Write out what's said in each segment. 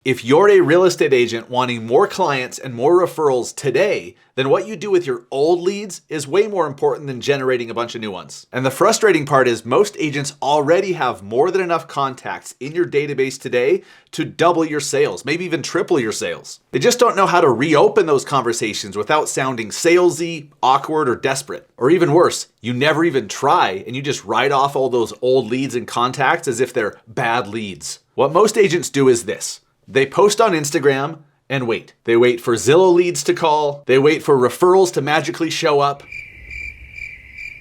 If you're a real estate agent wanting more clients and more referrals today, then what you do with your old leads is way more important than generating a bunch of new ones. And the frustrating part is most agents already have more than enough contacts in your database today to double your sales, maybe even triple your sales. They just don't know how to reopen those conversations without sounding salesy, awkward, or desperate. Or even worse, you never even try and you just write off all those old leads and contacts as if they're bad leads. What most agents do is this. They post on Instagram and wait. They wait for Zillow leads to call. They wait for referrals to magically show up.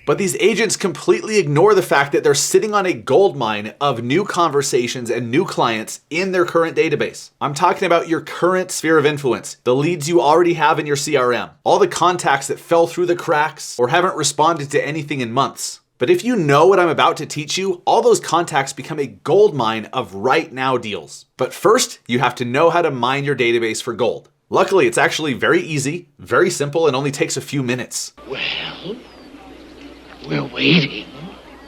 But these agents completely ignore the fact that they're sitting on a gold mine of new conversations and new clients in their current database. I'm talking about your current sphere of influence, the leads you already have in your CRM, all the contacts that fell through the cracks or haven't responded to anything in months. But if you know what I'm about to teach you, all those contacts become a gold mine of right now deals. But first, you have to know how to mine your database for gold. Luckily, it's actually very easy, very simple, and only takes a few minutes. Well, we're waiting.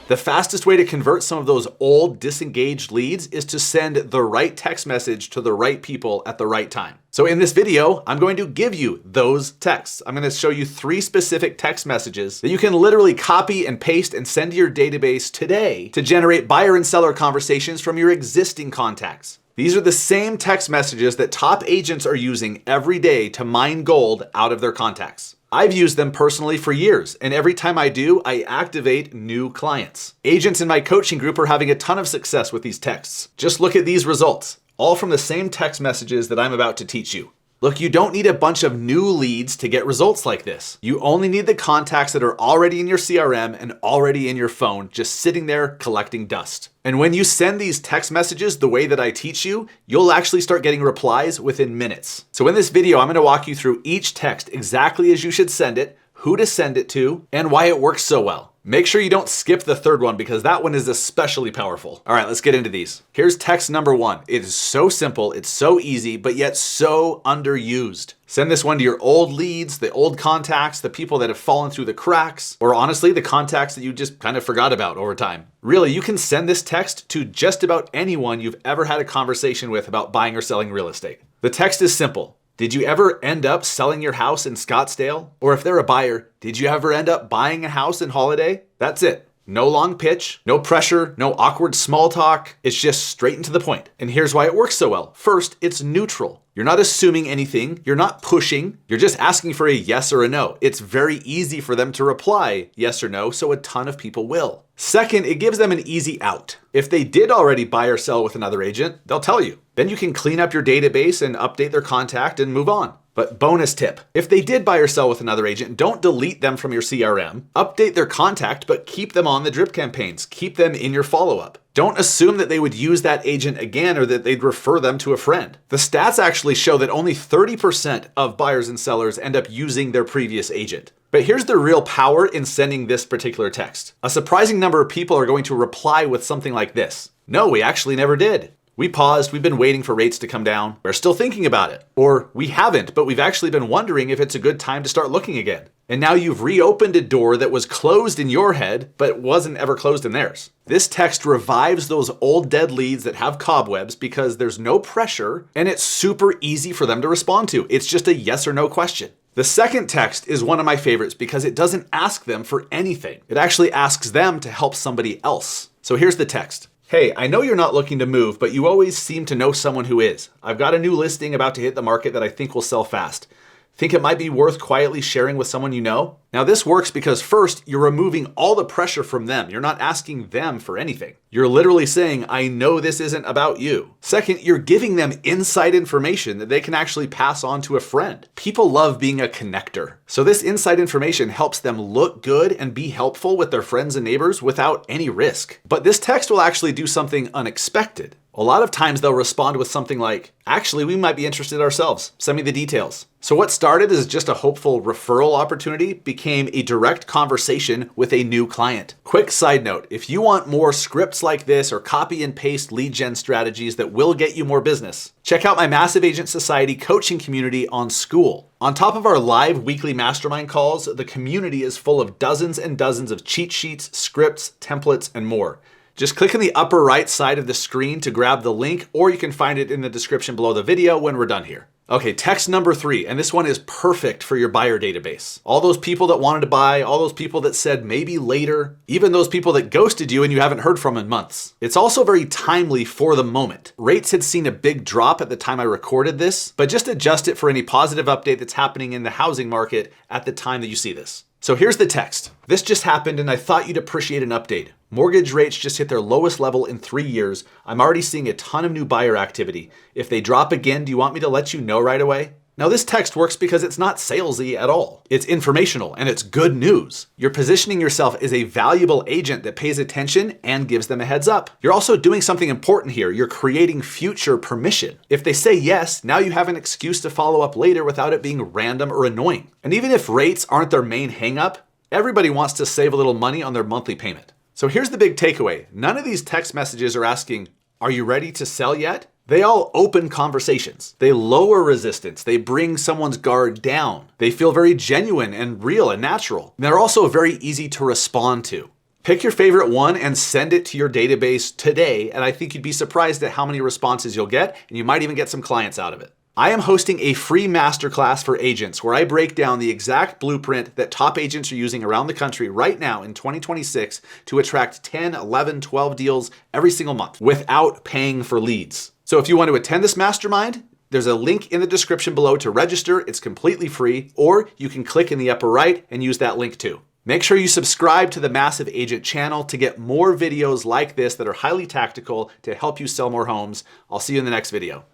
The fastest way to convert some of those old disengaged leads is to send the right text message to the right people at the right time. So in this video, I'm going to give you those texts. I'm going to show you 3 specific text messages that you can literally copy and paste and send to your database today to generate buyer and seller conversations from your existing contacts. These are the same text messages that top agents are using every day to mine gold out of their contacts. I've used them personally for years, and every time I do, I activate new clients. Agents in my coaching group are having a ton of success with these texts. Just look at these results, all from the same text messages that I'm about to teach you. Look, you don't need a bunch of new leads to get results like this. You only need the contacts that are already in your CRM and already in your phone, just sitting there collecting dust. And when you send these text messages the way that I teach you, you'll actually start getting replies within minutes. So in this video, I'm going to walk you through each text exactly as you should send it, who to send it to, and why it works so well. Make sure you don't skip the third one because that one is especially powerful. All right, let's get into these. Here's text number 1. It is so simple, it's so easy, but yet so underused. Send this one to your old leads, the old contacts, the people that have fallen through the cracks, or honestly, the contacts that you just kind of forgot about over time. Really, you can send this text to just about anyone you've ever had a conversation with about buying or selling real estate. The text is simple. Did you ever end up selling your house in Scottsdale? Or if they're a buyer, did you ever end up buying a house in Holiday? That's it. No long pitch, no pressure, no awkward small talk. It's just straight and to the point. And here's why it works so well. First, it's neutral. You're not assuming anything. You're not pushing. You're just asking for a yes or a no. It's very easy for them to reply yes or no, so a ton of people will. Second, it gives them an easy out. If they did already buy or sell with another agent, they'll tell you. Then you can clean up your database and update their contact and move on. But bonus tip, if they did buy or sell with another agent, don't delete them from your CRM. Update their contact, but keep them on the drip campaigns. Keep them in your follow-up. Don't assume that they would use that agent again or that they'd refer them to a friend. The stats actually show that only 30% of buyers and sellers end up using their previous agent. But here's the real power in sending this particular text. A surprising number of people are going to reply with something like this. No, we actually never did. We paused, we've been waiting for rates to come down. We're still thinking about it. Or we haven't, but we've actually been wondering if it's a good time to start looking again. And now you've reopened a door that was closed in your head, but wasn't ever closed in theirs. This text revives those old dead leads that have cobwebs because there's no pressure and it's super easy for them to respond to. It's just a yes or no question. The second text is one of my favorites because it doesn't ask them for anything. It actually asks them to help somebody else. So here's the text. Hey, I know you're not looking to move, but you always seem to know someone who is. I've got a new listing about to hit the market that I think will sell fast. Think it might be worth quietly sharing with someone you know? Now this works because first, you're removing all the pressure from them. You're not asking them for anything. You're literally saying, I know this isn't about you. Second, you're giving them inside information that they can actually pass on to a friend. People love being a connector. So this inside information helps them look good and be helpful with their friends and neighbors without any risk. But this text will actually do something unexpected. A lot of times they'll respond with something like, actually, we might be interested ourselves. Send me the details. So what started as just a hopeful referral opportunity became a direct conversation with a new client. Quick side note, if you want more scripts like this or copy and paste lead gen strategies that will get you more business, check out my Massive Agent Society coaching community on School. On top of our live weekly mastermind calls, the community is full of dozens and dozens of cheat sheets, scripts, templates, and more. Just click in the upper right side of the screen to grab the link, or you can find it in the description below the video when we're done here. Okay, text number 3, and this one is perfect for your buyer database. All those people that wanted to buy, all those people that said maybe later, even those people that ghosted you and you haven't heard from in months. It's also very timely for the moment. Rates had seen a big drop at the time I recorded this, but just adjust it for any positive update that's happening in the housing market at the time that you see this. So here's the text. This just happened and I thought you'd appreciate an update. Mortgage rates just hit their lowest level in 3 years. I'm already seeing a ton of new buyer activity. If they drop again, do you want me to let you know right away? Now this text works because it's not salesy at all. It's informational and it's good news. You're positioning yourself as a valuable agent that pays attention and gives them a heads up. You're also doing something important here. You're creating future permission. If they say yes, now you have an excuse to follow up later without it being random or annoying. And even if rates aren't their main hang-up, everybody wants to save a little money on their monthly payment. So here's the big takeaway. None of these text messages are asking, are you ready to sell yet? They all open conversations. They lower resistance. They bring someone's guard down. They feel very genuine and real and natural. And they're also very easy to respond to. Pick your favorite one and send it to your database today, and I think you'd be surprised at how many responses you'll get, and you might even get some clients out of it. I am hosting a free masterclass for agents where I break down the exact blueprint that top agents are using around the country right now in 2026 to attract 10, 11, 12 deals every single month without paying for leads. So if you want to attend this mastermind, there's a link in the description below to register. It's completely free, or you can click in the upper right and use that link too. Make sure you subscribe to the Massive Agent channel to get more videos like this that are highly tactical to help you sell more homes. I'll see you in the next video.